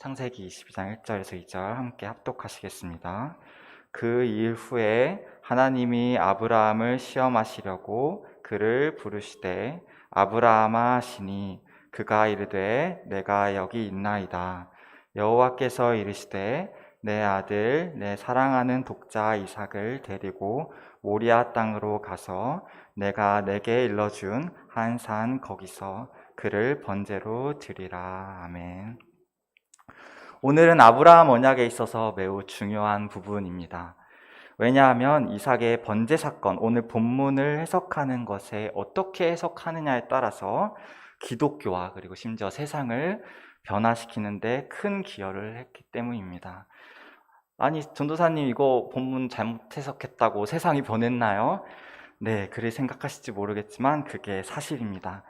창세기 22장 1절에서 2절 함께 합독하시겠습니다. 그 일 후에 하나님이 아브라함을 시험하시려고 그를 부르시되 아브라함아 하시니 그가 이르되 내가 여기 있나이다. 여호와께서 이르시되 내 아들 내 사랑하는 독자 이삭을 데리고 모리아 땅으로 가서 내가 내게 일러준 한 산 거기서 그를 번제로 드리라. 아멘. 오늘은 아브라함 언약에 있어서 매우 중요한 부분입니다. 왜냐하면 이삭의 번제 사건, 오늘 본문을 해석하는 것에 어떻게 해석하느냐에 따라서 기독교와 그리고 심지어 세상을 변화시키는데 큰 기여를 했기 때문입니다. 아니, 전도사님 이거 본문 잘못 해석했다고 세상이 변했나요? 네, 그리 생각하실지 모르겠지만 그게 사실입니다.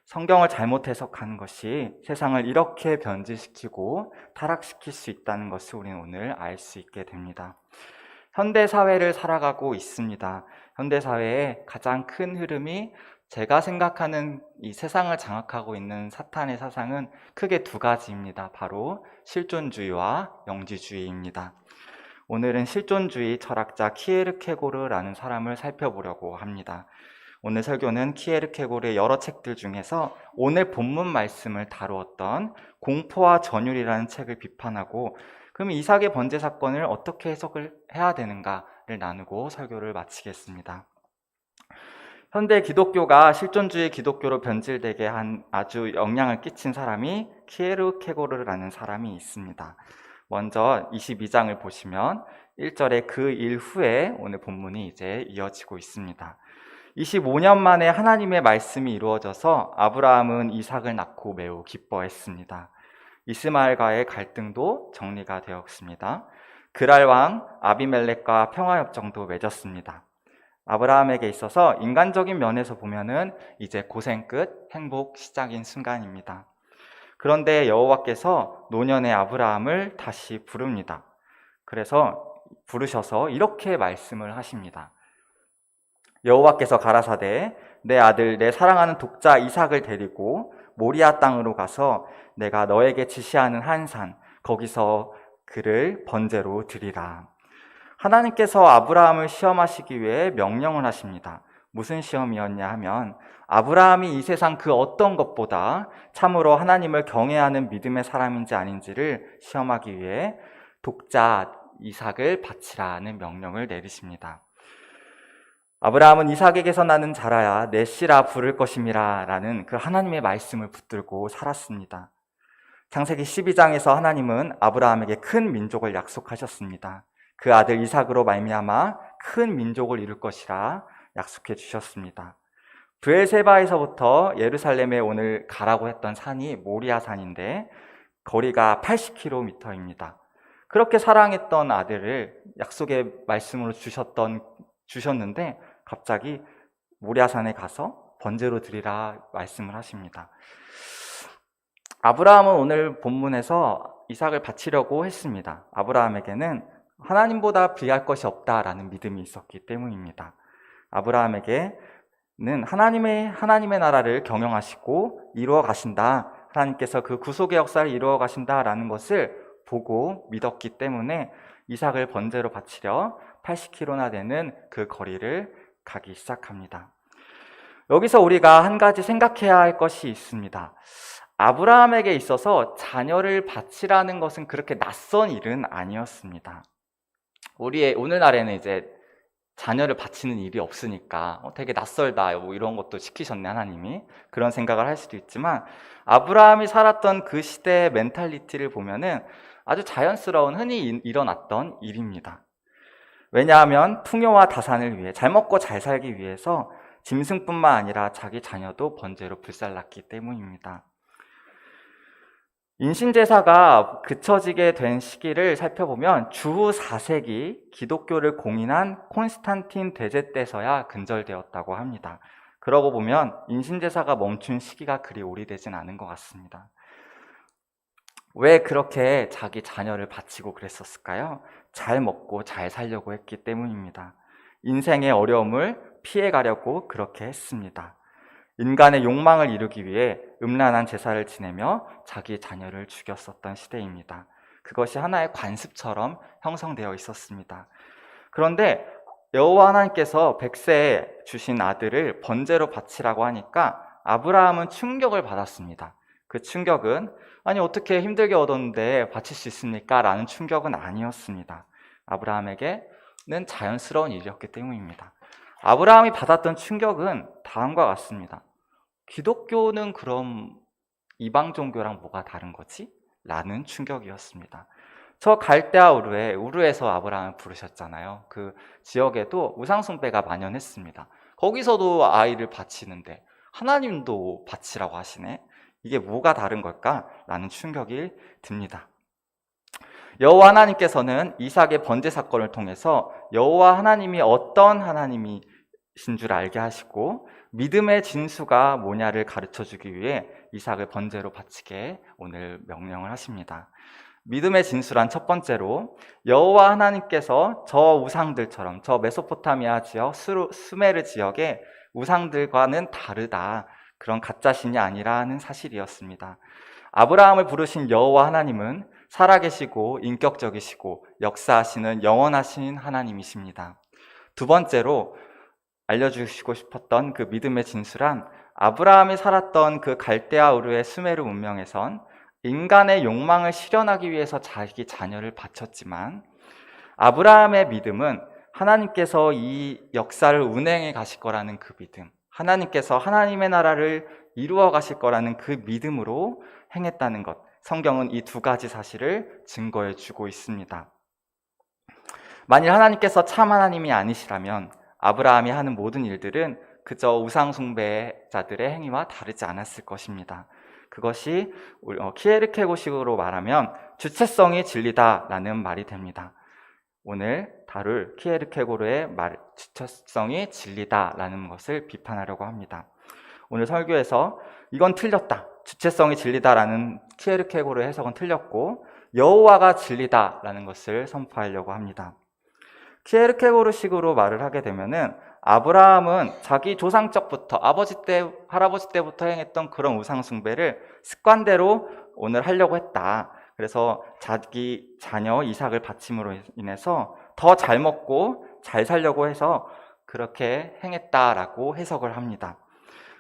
성경을 잘못 해석하는 것이 세상을 이렇게 변질시키고 타락시킬 수 있다는 것을 우리는 오늘 알 수 있게 됩니다. 현대 사회를 살아가고 있습니다. 현대 사회의 가장 큰 흐름이 제가 생각하는 이 세상을 장악하고 있는 사탄의 사상은 크게 두 가지입니다. 바로 실존주의와 영지주의입니다. 오늘은 실존주의 철학자 키에르케고르라는 사람을 살펴보려고 합니다. 오늘 설교는 키에르케고르의 여러 책들 중에서 오늘 본문 말씀을 다루었던 공포와 전율이라는 책을 비판하고 그럼 이삭의 번제 사건을 어떻게 해석을 해야 되는가를 나누고 설교를 마치겠습니다. 현대 기독교가 실존주의 기독교로 변질되게 한 아주 영향을 끼친 사람이 키에르케고르라는 사람이 있습니다. 먼저 22장을 보시면 1절에 그 일 후에 오늘 본문이 이제 이어지고 있습니다. 25년 만에 하나님의 말씀이 이루어져서 아브라함은 이삭을 낳고 매우 기뻐했습니다. 이스마엘과의 갈등도 정리가 되었습니다. 그랄 왕 아비멜렉과 평화협정도 맺었습니다. 아브라함에게 있어서 인간적인 면에서 보면은 이제 고생 끝, 행복 시작인 순간입니다. 그런데 여호와께서 노년의 아브라함을 다시 부릅니다. 그래서 부르셔서 이렇게 말씀을 하십니다. 여호와께서 가라사대 내 아들 내 사랑하는 독자 이삭을 데리고 모리아 땅으로 가서 내가 너에게 지시하는 한 산 거기서 그를 번제로 드리라. 하나님께서 아브라함을 시험하시기 위해 명령을 하십니다. 무슨 시험이었냐 하면 아브라함이 이 세상 그 어떤 것보다 참으로 하나님을 경외하는 믿음의 사람인지 아닌지를 시험하기 위해 독자 이삭을 바치라는 명령을 내리십니다. 아브라함은 이삭에게서 나는 자라야 내 씨라 부를 것임이라 라는 그 하나님의 말씀을 붙들고 살았습니다. 창세기 12장에서 하나님은 아브라함에게 큰 민족을 약속하셨습니다. 그 아들 이삭으로 말미암아 큰 민족을 이룰 것이라 약속해 주셨습니다. 브엘세바에서부터 예루살렘에 오늘 가라고 했던 산이 모리아 산인데 거리가 80km입니다. 그렇게 사랑했던 아들을 약속의 말씀으로 주셨는데 갑자기 모리아산에 가서 번제로 드리라 말씀을 하십니다. 아브라함은 오늘 본문에서 이삭을 바치려고 했습니다. 아브라함에게는 하나님보다 귀할 것이 없다라는 믿음이 있었기 때문입니다. 아브라함에게는 하나님의 나라를 경영하시고 이루어 가신다. 하나님께서 그 구속의 역사를 이루어 가신다라는 것을 보고 믿었기 때문에 이삭을 번제로 바치려 80km나 되는 그 거리를 가기 시작합니다. 여기서 우리가 한 가지 생각해야 할 것이 있습니다. 아브라함에게 있어서 자녀를 바치라는 것은 그렇게 낯선 일은 아니었습니다. 오늘날에는 이제 자녀를 바치는 일이 없으니까 되게 낯설다 뭐 이런 것도 시키셨네 하나님이 그런 생각을 할 수도 있지만 아브라함이 살았던 그 시대의 멘탈리티를 보면은 아주 자연스러운 흔히 일어났던 일입니다. 왜냐하면 풍요와 다산을 위해 잘 먹고 잘 살기 위해서 짐승뿐만 아니라 자기 자녀도 번제로 불살랐기 때문입니다. 인신제사가 그쳐지게 된 시기를 살펴보면 주후 4세기 기독교를 공인한 콘스탄틴 대제 때서야 근절되었다고 합니다. 그러고 보면 인신제사가 멈춘 시기가 그리 오래되진 않은 것 같습니다. 왜 그렇게 자기 자녀를 바치고 그랬었을까요? 잘 먹고 잘 살려고 했기 때문입니다. 인생의 어려움을 피해가려고 그렇게 했습니다. 인간의 욕망을 이루기 위해 음란한 제사를 지내며 자기 자녀를 죽였었던 시대입니다. 그것이 하나의 관습처럼 형성되어 있었습니다. 그런데 여호와 하나님께서 백세에 주신 아들을 번제로 바치라고 하니까 아브라함은 충격을 받았습니다. 그 충격은 아니 어떻게 힘들게 얻었는데 바칠 수 있습니까? 라는 충격은 아니었습니다. 아브라함에게는 자연스러운 일이었기 때문입니다. 아브라함이 받았던 충격은 다음과 같습니다. 기독교는 그럼 이방 종교랑 뭐가 다른 거지? 라는 충격이었습니다. 저 갈대아 우르에서 아브라함을 부르셨잖아요. 그 지역에도 우상숭배가 만연했습니다. 거기서도 아이를 바치는데 하나님도 바치라고 하시네. 이게 뭐가 다른 걸까? 라는 충격이 듭니다. 여호와 하나님께서는 이삭의 번제 사건을 통해서 여호와 하나님이 어떤 하나님이신 줄 알게 하시고 믿음의 진수가 뭐냐를 가르쳐주기 위해 이삭을 번제로 바치게 오늘 명령을 하십니다. 믿음의 진수란 첫 번째로 여호와 하나님께서 저 우상들처럼 저 메소포타미아 지역 수메르 지역의 우상들과는 다르다. 그런 가짜 신이 아니라는 사실이었습니다. 아브라함을 부르신 여호와 하나님은 살아계시고 인격적이시고 역사하시는 영원하신 하나님이십니다. 두 번째로 알려주시고 싶었던 그 믿음의 진수란 아브라함이 살았던 그 갈대아 우르의 수메르 문명에선 인간의 욕망을 실현하기 위해서 자기 자녀를 바쳤지만 아브라함의 믿음은 하나님께서 이 역사를 운행해 가실 거라는 그 믿음, 하나님께서 하나님의 나라를 이루어 가실 거라는 그 믿음으로 행했다는 것, 성경은 이 두 가지 사실을 증거해 주고 있습니다. 만일 하나님께서 참 하나님이 아니시라면 아브라함이 하는 모든 일들은 그저 우상숭배자들의 행위와 다르지 않았을 것입니다. 그것이 키에르케고식으로 말하면 주체성이 진리다라는 말이 됩니다. 오늘 다룰 키에르케고르의 말, 주체성이 진리다라는 것을 비판하려고 합니다. 오늘 설교에서 이건 틀렸다, 주체성이 진리다라는 키에르케고르의 해석은 틀렸고 여호와가 진리다라는 것을 선포하려고 합니다. 키에르케고르식으로 말을 하게 되면은 아브라함은 자기 조상적부터 할아버지 때부터 행했던 그런 우상숭배를 습관대로 오늘 하려고 했다. 그래서 자기 자녀 이삭을 바침으로 인해서 더 잘 먹고 잘 살려고 해서 그렇게 행했다라고 해석을 합니다.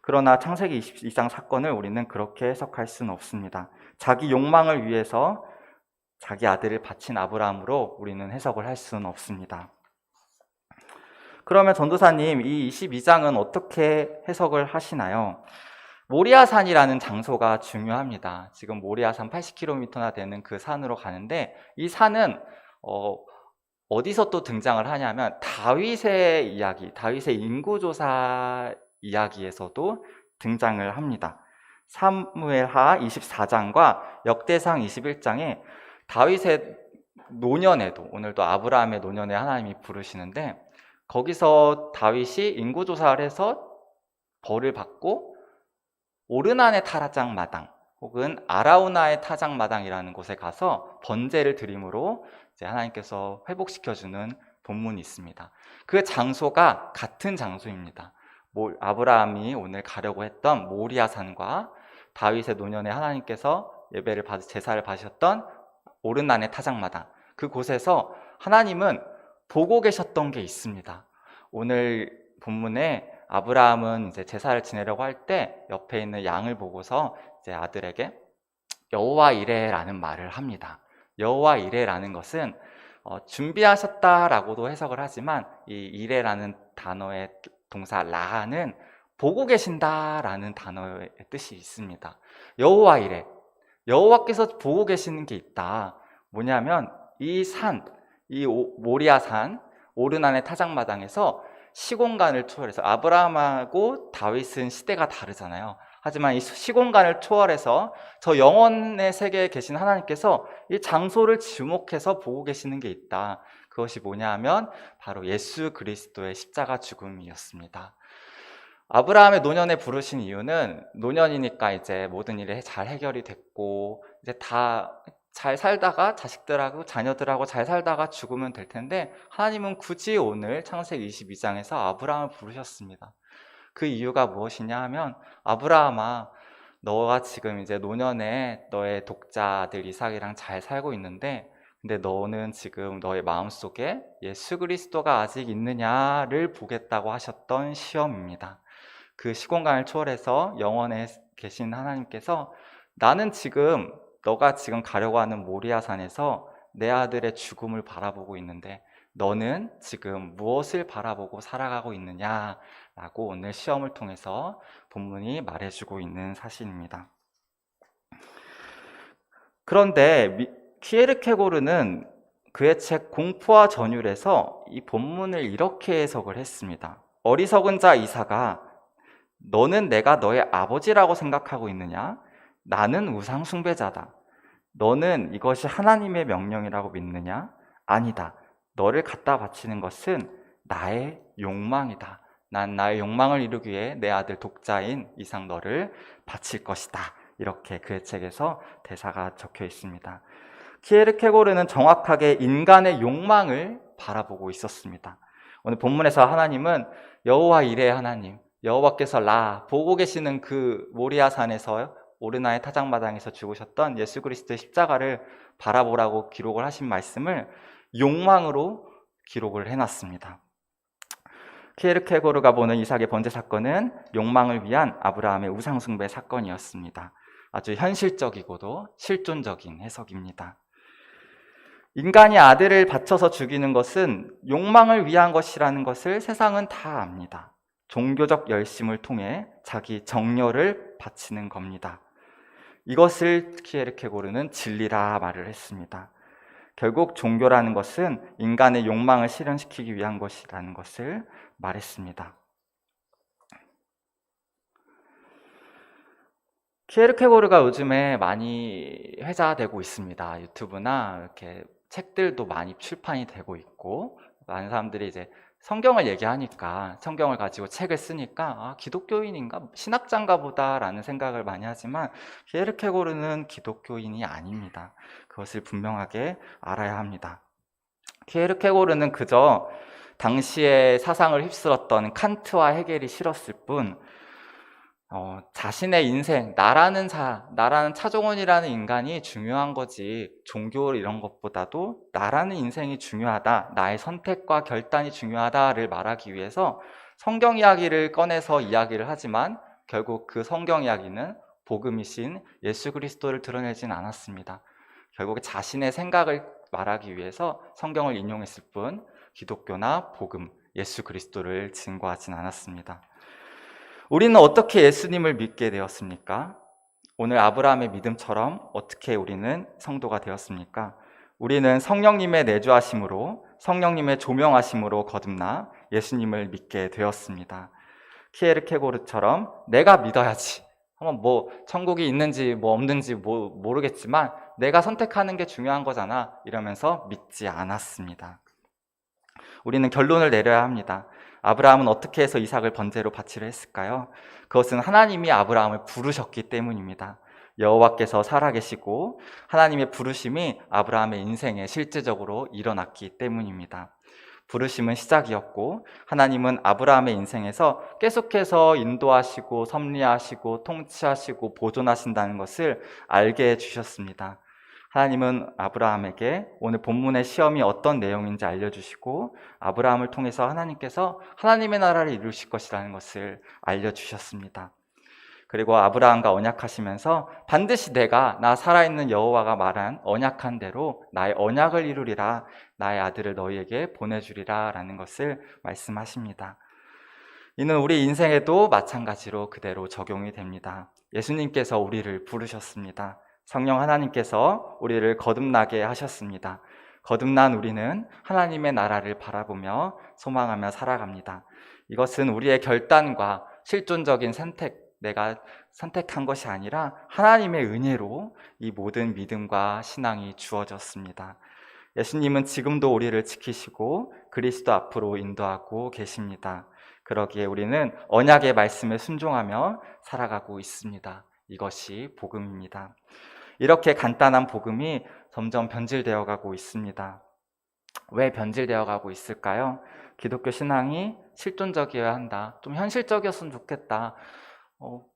그러나 창세기 22장 사건을 우리는 그렇게 해석할 수는 없습니다. 자기 욕망을 위해서 자기 아들을 바친 아브라함으로 우리는 해석을 할 수는 없습니다. 그러면 전도사님, 이 22장은 어떻게 해석을 하시나요? 모리아산이라는 장소가 중요합니다. 지금 모리아산 80km나 되는 그 산으로 가는데 이 산은 어디서 또 등장을 하냐면 다윗의 이야기, 다윗의 인구조사 이야기에서도 등장을 합니다. 사무엘하 24장과 역대상 21장에 다윗의 노년에도, 오늘도 아브라함의 노년에 하나님이 부르시는데 거기서 다윗이 인구조사를 해서 벌을 받고 오르난의 타작마당 혹은 아라우나의 타작마당이라는 곳에 가서 번제를 드림으로 이제 하나님께서 회복시켜주는 본문이 있습니다. 그 장소가 같은 장소입니다. 아브라함이 오늘 가려고 했던 모리아산과 다윗의 노년에 하나님께서 제사를 받으셨던 오르난의 타작마당, 그곳에서 하나님은 보고 계셨던 게 있습니다. 오늘 본문에 아브라함은 이제 제사를 지내려고 할 때 옆에 있는 양을 보고서 이제 아들에게 여호와 이레라는 말을 합니다. 여호와 이레라는 것은 준비하셨다라고도 해석을 하지만 이 이레라는 단어의 동사 라는 보고 계신다라는 단어의 뜻이 있습니다. 여호와 이레, 여호와께서 보고 계시는 게 있다. 뭐냐면 이 산, 이 모리아산 오르난의 타작마당에서 시공간을 초월해서, 아브라함하고 다윗은 시대가 다르잖아요. 하지만 이 시공간을 초월해서 저 영혼의 세계에 계신 하나님께서 이 장소를 주목해서 보고 계시는 게 있다. 그것이 뭐냐 하면 바로 예수 그리스도의 십자가 죽음이었습니다. 아브라함의 노년에 부르신 이유는 노년이니까 이제 모든 일이 잘 해결이 됐고 이제 다 잘 살다가 자식들하고 자녀들하고 잘 살다가 죽으면 될 텐데 하나님은 굳이 오늘 창세기 22장에서 아브라함을 부르셨습니다. 그 이유가 무엇이냐 하면, 아브라함아, 너가 지금 이제 노년에 너의 독자들 이삭이랑 잘 살고 있는데, 근데 너는 지금 너의 마음속에 예수 그리스도가 아직 있느냐를 보겠다고 하셨던 시험입니다. 그 시공간을 초월해서 영원에 계신 하나님께서, 나는 지금 너가 지금 가려고 하는 모리아산에서 내 아들의 죽음을 바라보고 있는데, 너는 지금 무엇을 바라보고 살아가고 있느냐라고 오늘 시험을 통해서 본문이 말해주고 있는 사실입니다. 그런데 키에르케고르는 그의 책 공포와 전율에서 이 본문을 이렇게 해석을 했습니다. 어리석은 자 이사가, 너는 내가 너의 아버지라고 생각하고 있느냐? 나는 우상 숭배자다. 너는 이것이 하나님의 명령이라고 믿느냐? 아니다. 너를 갖다 바치는 것은 나의 욕망이다. 난 나의 욕망을 이루기 위해 내 아들 독자인 이삭 너를 바칠 것이다. 이렇게 그의 책에서 대사가 적혀 있습니다. 키에르케고르는 정확하게 인간의 욕망을 바라보고 있었습니다. 오늘 본문에서 하나님은 여호와 이레의 하나님, 여호와께서 보고 계시는 그 모리아산에서 오르나의 타작마당에서 죽으셨던 예수 그리스도의 십자가를 바라보라고 기록을 하신 말씀을 욕망으로 기록을 해놨습니다. 키에르케고르가 보는 이삭의 번제 사건은 욕망을 위한 아브라함의 우상숭배 사건이었습니다. 아주 현실적이고도 실존적인 해석입니다. 인간이 아들을 바쳐서 죽이는 것은 욕망을 위한 것이라는 것을 세상은 다 압니다. 종교적 열심을 통해 자기 정열을 바치는 겁니다. 이것을 키에르케고르는 진리라 말을 했습니다. 결국 종교라는 것은 인간의 욕망을 실현시키기 위한 것이라는 것을 말했습니다. 키에르케고르가 요즘에 많이 회자되고 있습니다. 유튜브나 이렇게 책들도 많이 출판이 되고 있고, 많은 사람들이 이제 성경을 얘기하니까, 성경을 가지고 책을 쓰니까 기독교인인가? 신학자인가 보다라는 생각을 많이 하지만 키에르케고르는 기독교인이 아닙니다. 그것을 분명하게 알아야 합니다. 키에르케고르는 그저 당시의 사상을 휩쓸었던 칸트와 헤겔이 싫었을 뿐, 자신의 인생, 나라는 차종원이라는 인간이 중요한 거지, 종교 이런 것보다도 나라는 인생이 중요하다, 나의 선택과 결단이 중요하다를 말하기 위해서 성경 이야기를 꺼내서 이야기를 하지만, 결국 그 성경 이야기는 복음이신 예수 그리스도를 드러내진 않았습니다. 결국 자신의 생각을 말하기 위해서 성경을 인용했을 뿐, 기독교나 복음, 예수 그리스도를 증거하진 않았습니다. 우리는 어떻게 예수님을 믿게 되었습니까? 오늘 아브라함의 믿음처럼 어떻게 우리는 성도가 되었습니까? 우리는 성령님의 내주하심으로, 성령님의 조명하심으로 거듭나 예수님을 믿게 되었습니다. 키에르케고르처럼 내가 믿어야지, 뭐 천국이 있는지 뭐 없는지 모르겠지만 내가 선택하는 게 중요한 거잖아, 이러면서 믿지 않았습니다. 우리는 결론을 내려야 합니다. 아브라함은 어떻게 해서 이삭을 번제로 바치려 했을까요? 그것은 하나님이 아브라함을 부르셨기 때문입니다. 여호와께서 살아계시고 하나님의 부르심이 아브라함의 인생에 실제적으로 일어났기 때문입니다. 부르심은 시작이었고, 하나님은 아브라함의 인생에서 계속해서 인도하시고 섭리하시고 통치하시고 보존하신다는 것을 알게 해주셨습니다. 하나님은 아브라함에게 오늘 본문의 시험이 어떤 내용인지 알려주시고, 아브라함을 통해서 하나님께서 하나님의 나라를 이루실 것이라는 것을 알려주셨습니다. 그리고 아브라함과 언약하시면서 반드시 내가 나 살아있는 여호와가 말한 언약한 대로 나의 언약을 이루리라, 나의 아들을 너희에게 보내주리라 라는 것을 말씀하십니다. 이는 우리 인생에도 마찬가지로 그대로 적용이 됩니다. 예수님께서 우리를 부르셨습니다. 성령 하나님께서 우리를 거듭나게 하셨습니다. 거듭난 우리는 하나님의 나라를 바라보며 소망하며 살아갑니다. 이것은 우리의 결단과 실존적인 내가 선택한 것이 아니라 하나님의 은혜로 이 모든 믿음과 신앙이 주어졌습니다. 예수님은 지금도 우리를 지키시고 그리스도 앞으로 인도하고 계십니다. 그러기에 우리는 언약의 말씀에 순종하며 살아가고 있습니다. 이것이 복음입니다. 이렇게 간단한 복음이 점점 변질되어 가고 있습니다. 왜 변질되어 가고 있을까요? 기독교 신앙이 실존적이어야 한다. 좀 현실적이었으면 좋겠다.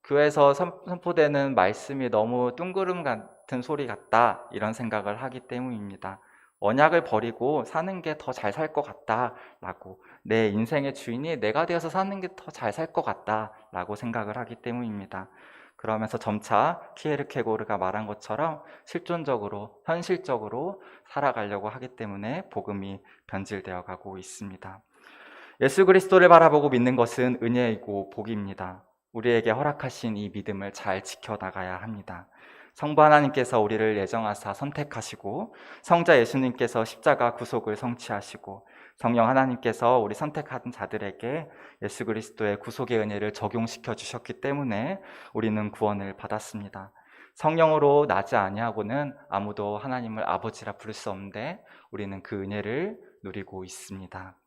교회에서 선포되는 말씀이 너무 뚱구름 같은 소리 같다. 이런 생각을 하기 때문입니다. 언약을 버리고 사는 게 더 잘 살 것 같다라고, 내 인생의 주인이 내가 되어서 사는 게 더 잘 살 것 같다라고 생각을 하기 때문입니다. 그러면서 점차 키에르케고르가 말한 것처럼 실존적으로, 현실적으로 살아가려고 하기 때문에 복음이 변질되어 가고 있습니다. 예수 그리스도를 바라보고 믿는 것은 은혜이고 복입니다. 우리에게 허락하신 이 믿음을 잘 지켜나가야 합니다. 성부 하나님께서 우리를 예정하사 선택하시고, 성자 예수님께서 십자가 구속을 성취하시고, 성령 하나님께서 우리 선택한 자들에게 예수 그리스도의 구속의 은혜를 적용시켜 주셨기 때문에 우리는 구원을 받았습니다. 성령으로 나지 아니하고는 아무도 하나님을 아버지라 부를 수 없는데 우리는 그 은혜를 누리고 있습니다.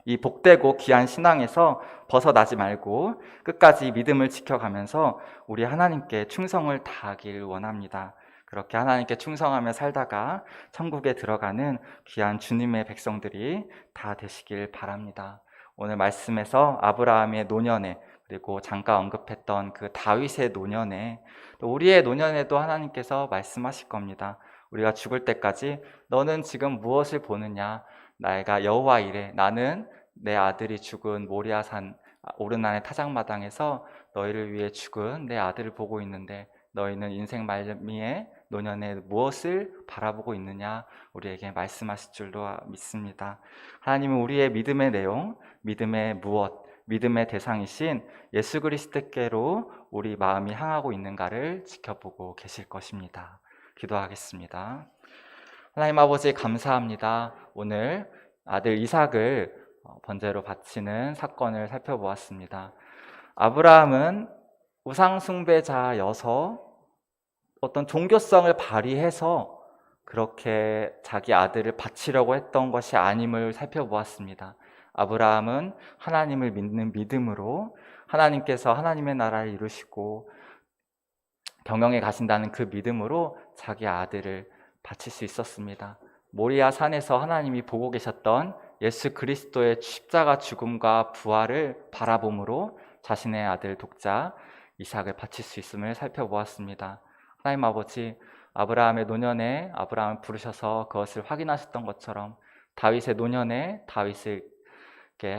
이 복되고 귀한 신앙에서 벗어나지 말고 끝까지 믿음을 지켜가면서 우리 하나님께 충성을 다하길 원합니다. 그렇게 하나님께 충성하며 살다가 천국에 들어가는 귀한 주님의 백성들이 다 되시길 바랍니다. 오늘 말씀에서 아브라함의 노년에, 그리고 잠깐 언급했던 그 다윗의 노년에, 또 우리의 노년에도 하나님께서 말씀하실 겁니다. 우리가 죽을 때까지 너는 지금 무엇을 보느냐? 내가 여호와 이래, 나는 내 아들이 죽은 모리아산 오르난의 타작마당에서 너희를 위해 죽은 내 아들을 보고 있는데 너희는 인생 말미에 노년에 무엇을 바라보고 있느냐, 우리에게 말씀하실 줄로 믿습니다. 하나님은 우리의 믿음의 내용, 믿음의 무엇, 믿음의 대상이신 예수 그리스도께로 우리 마음이 향하고 있는가를 지켜보고 계실 것입니다. 기도하겠습니다. 하나님 아버지, 감사합니다. 오늘 아들 이삭을 번제로 바치는 사건을 살펴보았습니다. 아브라함은 우상 숭배자여서 어떤 종교성을 발휘해서 그렇게 자기 아들을 바치려고 했던 것이 아님을 살펴보았습니다. 아브라함은 하나님을 믿는 믿음으로 하나님께서 하나님의 나라를 이루시고 경영에 가신다는 그 믿음으로 자기 아들을 바칠 수 있었습니다. 모리아 산에서 하나님이 보고 계셨던 예수 그리스도의 십자가 죽음과 부활을 바라봄으로 자신의 아들 독자 이삭을 바칠 수 있음을 살펴보았습니다. 하나님 아버지, 아브라함의 노년에 아브라함을 부르셔서 그것을 확인하셨던 것처럼, 다윗의 노년에 다윗을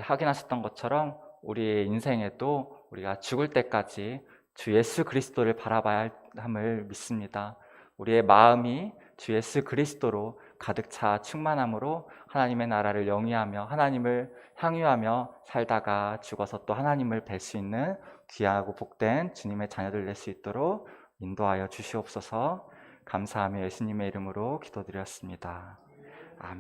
확인하셨던 것처럼 우리의 인생에도 우리가 죽을 때까지 주 예수 그리스도를 바라봐야 함을 믿습니다. 우리의 마음이 주 예수 그리스도로 가득 차 충만함으로 하나님의 나라를 영위하며 하나님을 향유하며 살다가 죽어서 또 하나님을 뵐 수 있는 귀하고 복된 주님의 자녀들 될 수 있도록 인도하여 주시옵소서. 감사하며 예수님의 이름으로 기도드렸습니다. 아멘.